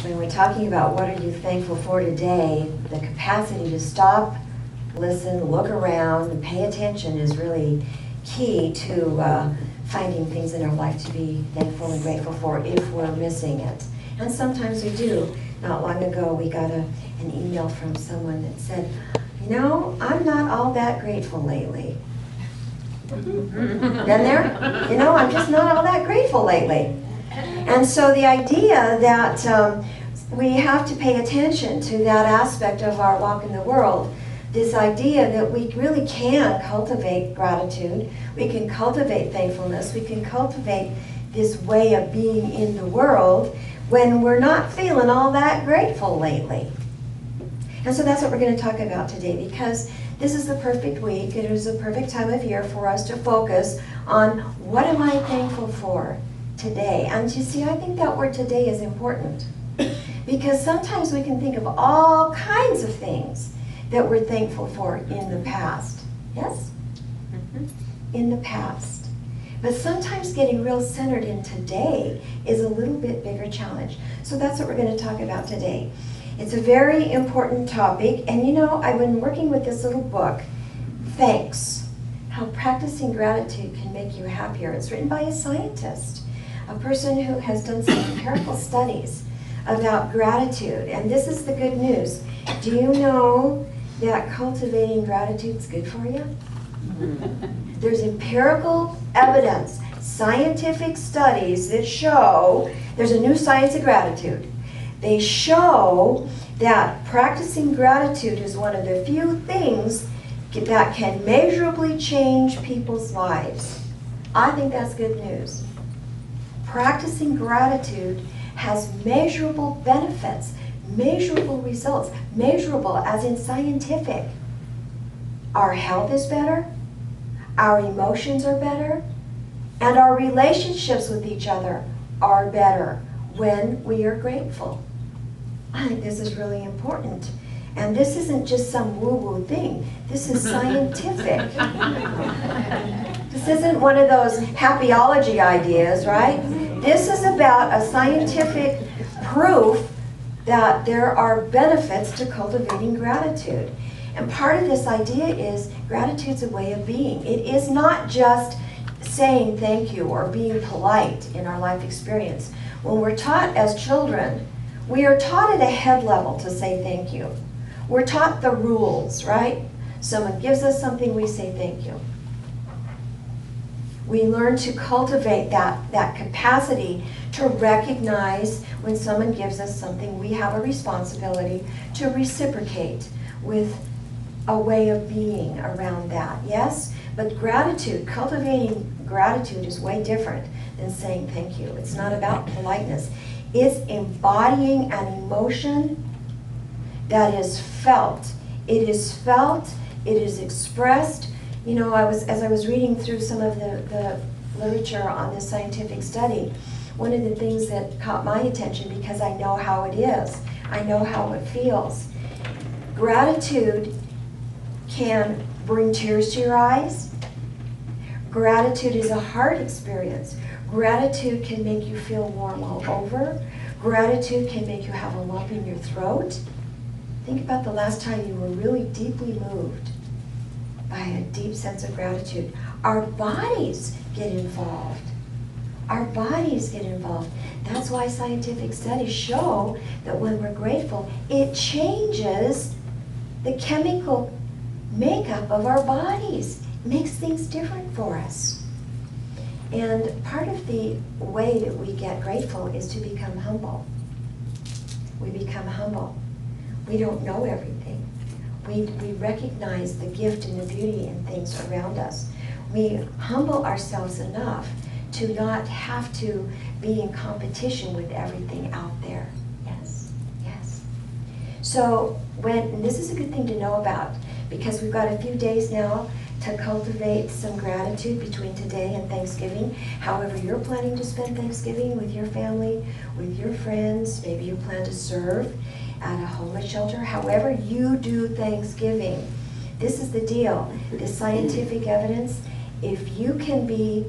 when we're talking about what are you thankful for today, the capacity to stop, listen, look around, and pay attention is really key to finding things in our life to be thankful and grateful for if we're missing it. And sometimes we do. Not long ago, we got an email from someone that said, you know, I'm not all that grateful lately. Been there? You know, I'm just not all that grateful lately. And so the idea that we have to pay attention to that aspect of our walk in the world, this idea that we really can cultivate gratitude, we can cultivate thankfulness, we can cultivate this way of being in the world when we're not feeling all that grateful lately. And so that's what we're going to talk about today, because this is the perfect week. It is the perfect time of year for us to focus on what am I thankful for today. And you see, I think that word today is important, because sometimes we can think of all kinds of things that we're thankful for in the past. Yes? In the past. But sometimes getting real centered in today is a little bit bigger challenge. So that's what we're going to talk about today. It's a very important topic, and you know, I've been working with this little book, Thanks, How Practicing Gratitude Can Make You Happier. It's written by a scientist, a person who has done some empirical studies about gratitude. And this is the good news. Do you know that cultivating gratitude is good for you? There's empirical evidence, scientific studies that show, there's a new science of gratitude. They show that practicing gratitude is one of the few things that can measurably change people's lives. I think that's good news. Practicing gratitude has measurable benefits, measurable results, measurable as in scientific. Our health is better, our emotions are better, and our relationships with each other are better when we are grateful. I think this is really important. And this isn't just some woo-woo thing. This is scientific. This isn't one of those happyology ideas, right? This is about a scientific proof that there are benefits to cultivating gratitude. And part of this idea is gratitude's a way of being. It is not just saying thank you or being polite in our life experience. When we're taught as children, we are taught at a head level to say thank you. We're taught the rules, right? Someone gives us something, we say thank you. We learn to cultivate that capacity to recognize when someone gives us something, we have a responsibility to reciprocate with a way of being around that, yes? But gratitude, cultivating gratitude is way different than saying thank you. It's not about politeness. It's embodying an emotion that is felt. It is felt, it is expressed. You know, as I was reading through some of the literature on this scientific study, one of the things that caught my attention, because I know how it is, I know how it feels. Gratitude can bring tears to your eyes. Gratitude is a heart experience. Gratitude can make you feel warm all over. Gratitude can make you have a lump in your throat. Think about the last time you were really deeply moved by a deep sense of gratitude. Our bodies get involved. Our bodies get involved. That's why scientific studies show that when we're grateful, it changes the chemical makeup of our bodies. It makes things different for us. And part of the way that we get grateful is to become humble. We become humble. We don't know everything. We recognize the gift and the beauty in things around us. We humble ourselves enough to not have to be in competition with everything out there. Yes, yes. So and this is a good thing to know about, because we've got a few days now to cultivate some gratitude between today and Thanksgiving. However you're planning to spend Thanksgiving with your family, with your friends, maybe you plan to serve at a homeless shelter, however you do Thanksgiving. This is the deal. The scientific evidence, if you can be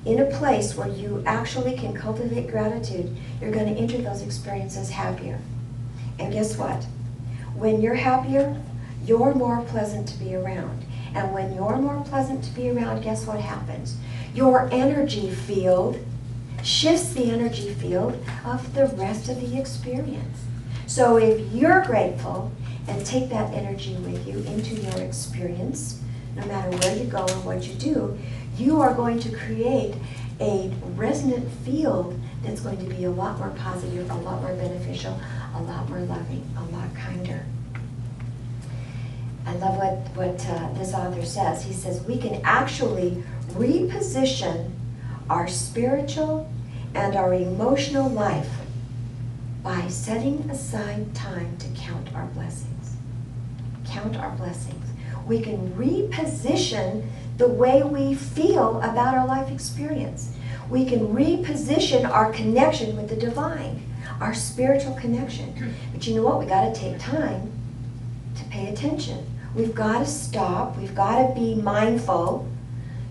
in a place where you actually can cultivate gratitude, you're going to enter those experiences happier. And guess what? When you're happier, you're more pleasant to be around. And when you're more pleasant to be around, guess what happens? Your energy field shifts the energy field of the rest of the experience. So if you're grateful and take that energy with you into your experience, no matter where you go and what you do, you are going to create a resonant field that's going to be a lot more positive, a lot more beneficial, a lot more loving, a lot kinder. I love what this author says. He says, we can actually reposition our spiritual and our emotional life by setting aside time to count our blessings. Count our blessings. We can reposition the way we feel about our life experience. We can reposition our connection with the divine, our spiritual connection. But you know what? We got to take time to pay attention. We've got to stop. We've got to be mindful.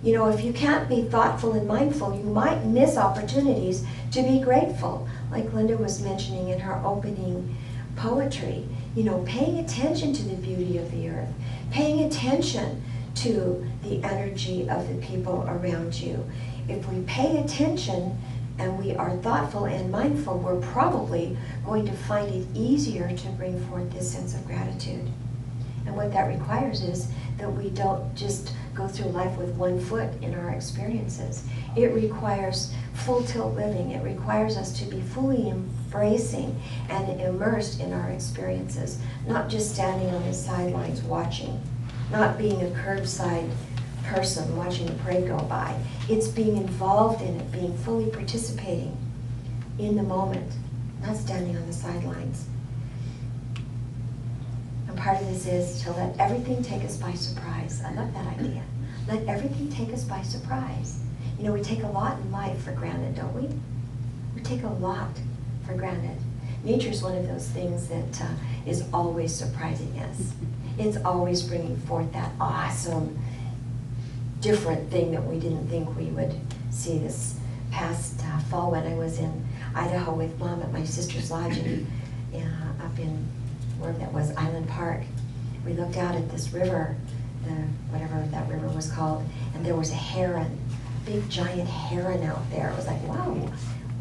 You know, if you can't be thoughtful and mindful, you might miss opportunities to be grateful. Like Linda was mentioning in her opening poetry, you know, paying attention to the beauty of the earth, paying attention to the energy of the people around you. If we pay attention and we are thoughtful and mindful, we're probably going to find it easier to bring forth this sense of gratitude. And what that requires is that we don't just go through life with one foot in our experiences. It requires full tilt living. It requires us to be fully embracing and immersed in our experiences, not just standing on the sidelines watching, not being a curbside person watching the parade go by. It's being involved in it, being fully participating in the moment, not standing on the sidelines. And part of this is to let everything take us by surprise. I love that idea. Let everything take us by surprise. You know, we take a lot in life for granted, don't we? We take a lot for granted. Nature's one of those things that is always surprising us. It's always bringing forth that awesome, different thing that we didn't think we would see. This past fall when I was in Idaho with Mom at my sister's lodge up in wherever that was, Island Park, we looked out at this river, whatever that river was called, and there was a heron, a big giant heron out there. It was like, wow,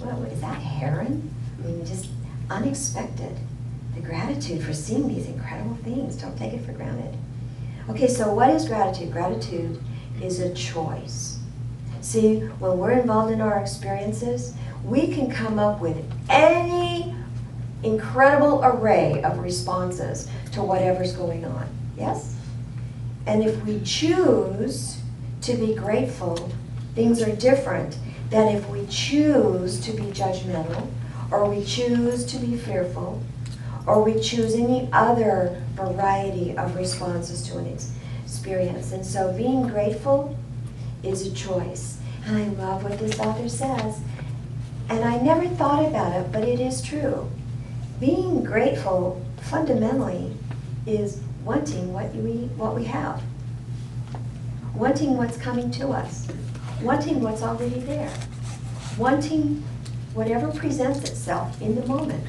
what is that, a heron? I mean, just unexpected. The gratitude for seeing these incredible things. Don't take it for granted. Okay, so what is gratitude? Gratitude is a choice. See, when we're involved in our experiences, we can come up with any incredible array of responses to whatever's going on. Yes? And if we choose to be grateful, things are different than if we choose to be judgmental, or we choose to be fearful, or we choose any other variety of responses to an experience. And so being grateful is a choice. And I love what this author says. And I never thought about it, but it is true. Being grateful fundamentally is wanting what we have. Wanting what's coming to us. Wanting what's already there. Wanting whatever presents itself in the moment.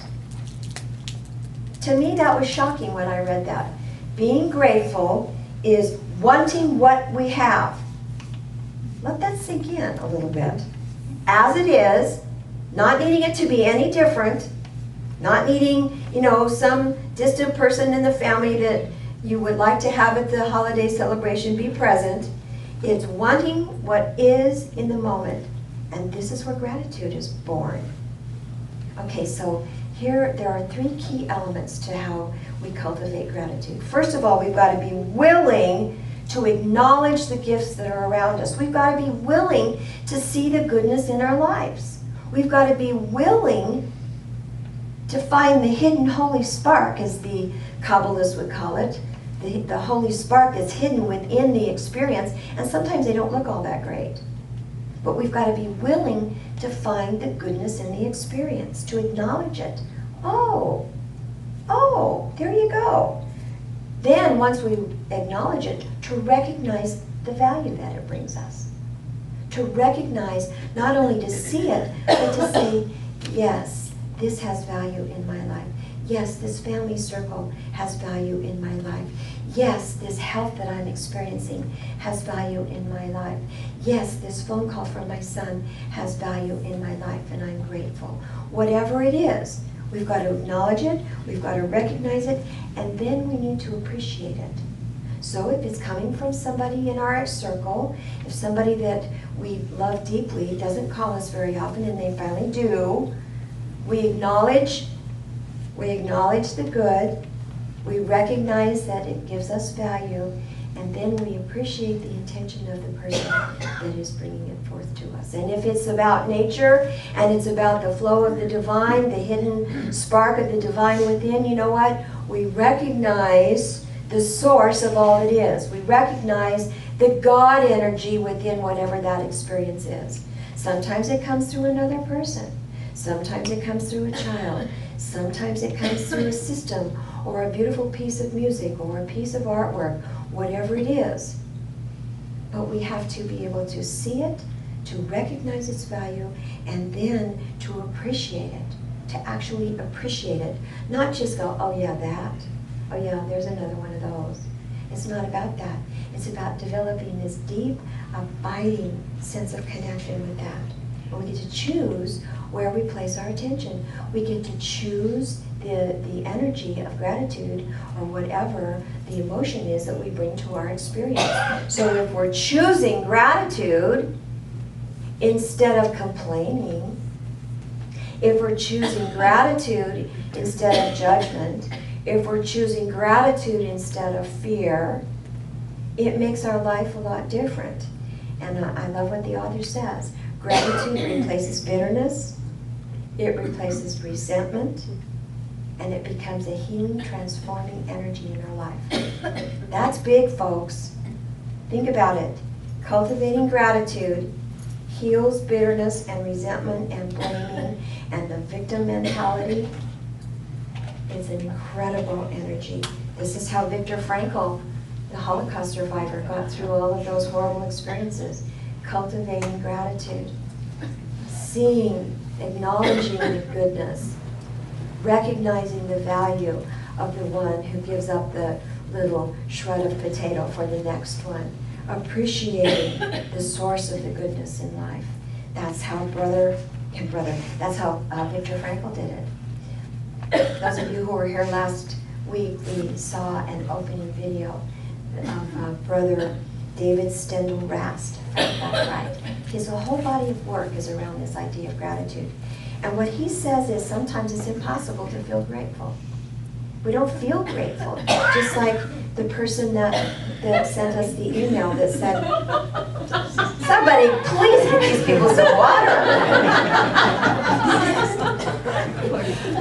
To me, that was shocking when I read that. Being grateful is wanting what we have. Let that sink in a little bit. As it is, not needing it to be any different, not needing, you know, some distant person in the family that you would like to have at the holiday celebration be present. It's wanting what is in the moment. And this is where gratitude is born. Okay, so here there are three key elements to how we cultivate gratitude. First of all, we've got to be willing to acknowledge the gifts that are around us. We've got to be willing to see the goodness in our lives. We've got to be willing to find the hidden holy spark, as the Kabbalists would call it, the holy spark that's hidden within the experience, and sometimes they don't look all that great. But we've got to be willing to find the goodness in the experience, to acknowledge it. Oh, there you go. Then, once we acknowledge it, to recognize the value that it brings us. To recognize, not only to see it, but to say, yes, this has value in my life. Yes, this family circle has value in my life. Yes, this health that I'm experiencing has value in my life. Yes, this phone call from my son has value in my life, and I'm grateful. Whatever it is, we've got to acknowledge it, we've got to recognize it, and then we need to appreciate it. So if it's coming from somebody in our circle, if somebody that we love deeply doesn't call us very often, and they finally do, we acknowledge the good, we recognize that it gives us value, and then we appreciate the intention of the person that is bringing it forth to us. And if it's about nature, and it's about the flow of the divine, the hidden spark of the divine within, you know what? We recognize the source of all it is. We recognize the God energy within whatever that experience is. Sometimes it comes through another person. Sometimes it comes through a child. Sometimes it comes through a system, or a beautiful piece of music, or a piece of artwork, whatever it is. But we have to be able to see it, to recognize its value, and then to appreciate it, to actually appreciate it. Not just go, oh yeah, that. Oh yeah, there's another one of those. It's not about that. It's about developing this deep, abiding sense of connection with that. And we get to choose where we place our attention. We get to choose the energy of gratitude, or whatever the emotion is that we bring to our experience. So if we're choosing gratitude instead of complaining, if we're choosing gratitude instead of judgment, if we're choosing gratitude instead of fear, it makes our life a lot different. And I love what the author says. Gratitude replaces bitterness, it replaces resentment, and it becomes a healing, transforming energy in our life. That's big, folks. Think about it. Cultivating gratitude heals bitterness and resentment and blaming and the victim mentality. It's an incredible energy. This is how Viktor Frankl, the Holocaust survivor, got through all of those horrible experiences. Cultivating gratitude, seeing, acknowledging the goodness, recognizing the value of the one who gives up the little shred of potato for the next one, appreciating the source of the goodness in life. That's how that's how Viktor Frankl did it. Those of you who were here last week, we saw an opening video of Brother David Stendhal Rast, if I got that right. His whole body of work is around this idea of gratitude. And what he says is sometimes it's impossible to feel grateful. We don't feel grateful. Just like the person that sent us the email that said, somebody please get these people some water.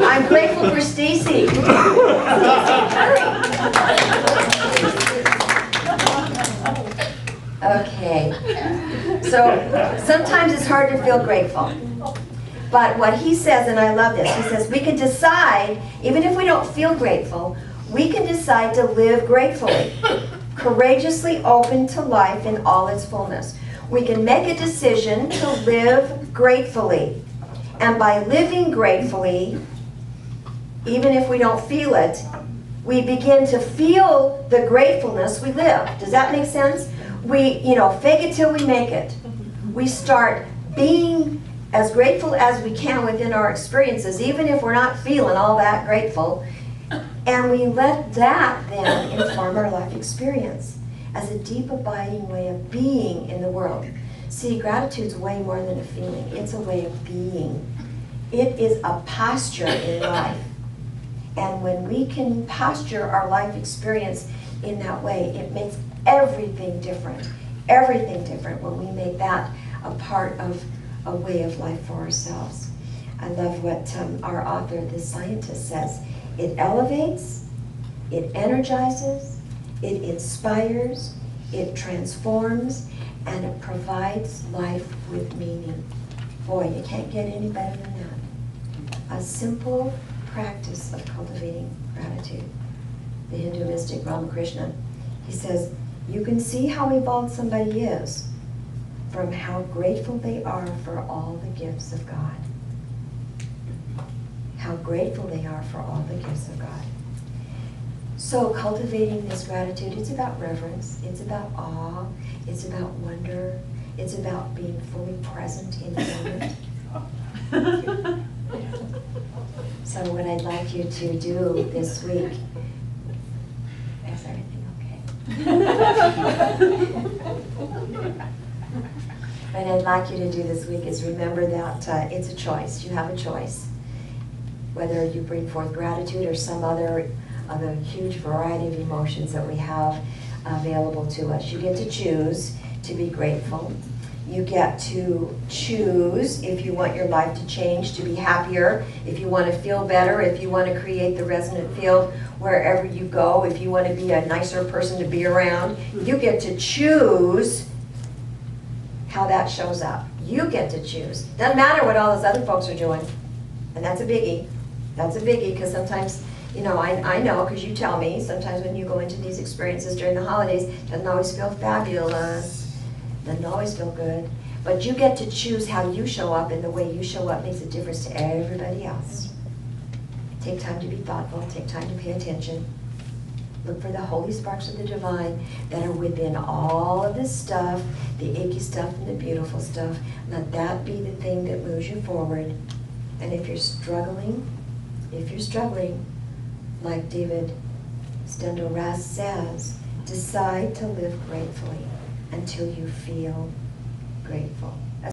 I'm grateful for Stacy. Okay, so sometimes it's hard to feel grateful. But what he says, and I love this, he says we can decide, even if we don't feel grateful, we can decide to live gratefully, courageously open to life in all its fullness. We can make a decision to live gratefully. And by living gratefully, even if we don't feel it, we begin to feel the gratefulness we live. Does that make sense? We, fake it till we make it. We start being as grateful as we can within our experiences, even if we're not feeling all that grateful. And we let that then inform our life experience as a deep, abiding way of being in the world. See, gratitude's way more than a feeling. It's a way of being. It is a posture in life. And when we can posture our life experience in that way, it makes everything different. Everything different when we make that a part of a way of life for ourselves. I love what our author, the scientist, says. It elevates, it energizes, it inspires, it transforms, and it provides life with meaning. Boy, you can't get any better than that. A simple practice of cultivating gratitude. The Hindu mystic Ramakrishna, he says, you can see how evolved somebody is from how grateful they are for all the gifts of God. How grateful they are for all the gifts of God. So cultivating this gratitude, it's about reverence, it's about awe, it's about wonder, it's about being fully present in the moment. So what I'd like you to do this week, is everything okay? What I'd like you to do this week is remember that it's a choice. You have a choice. Whether you bring forth gratitude or some other of the huge variety of emotions that we have available to us. You get to choose to be grateful. You get to choose if you want your life to change, to be happier, if you want to feel better, if you want to create the resonant field wherever you go, if you want to be a nicer person to be around. You get to choose how that shows up. You get to choose. Doesn't matter what all those other folks are doing. And that's a biggie. That's a biggie, because sometimes, you know, I know, because you tell me, sometimes when you go into these experiences during the holidays, it doesn't always feel fabulous, doesn't always feel good. But you get to choose how you show up, and the way you show up makes a difference to everybody else. Take time to be thoughtful, take time to pay attention. Look for the holy sparks of the divine that are within all of this stuff, the icky stuff and the beautiful stuff. Let that be the thing that moves you forward. And if you're struggling, like David Steindl-Rast says, decide to live gratefully until you feel grateful.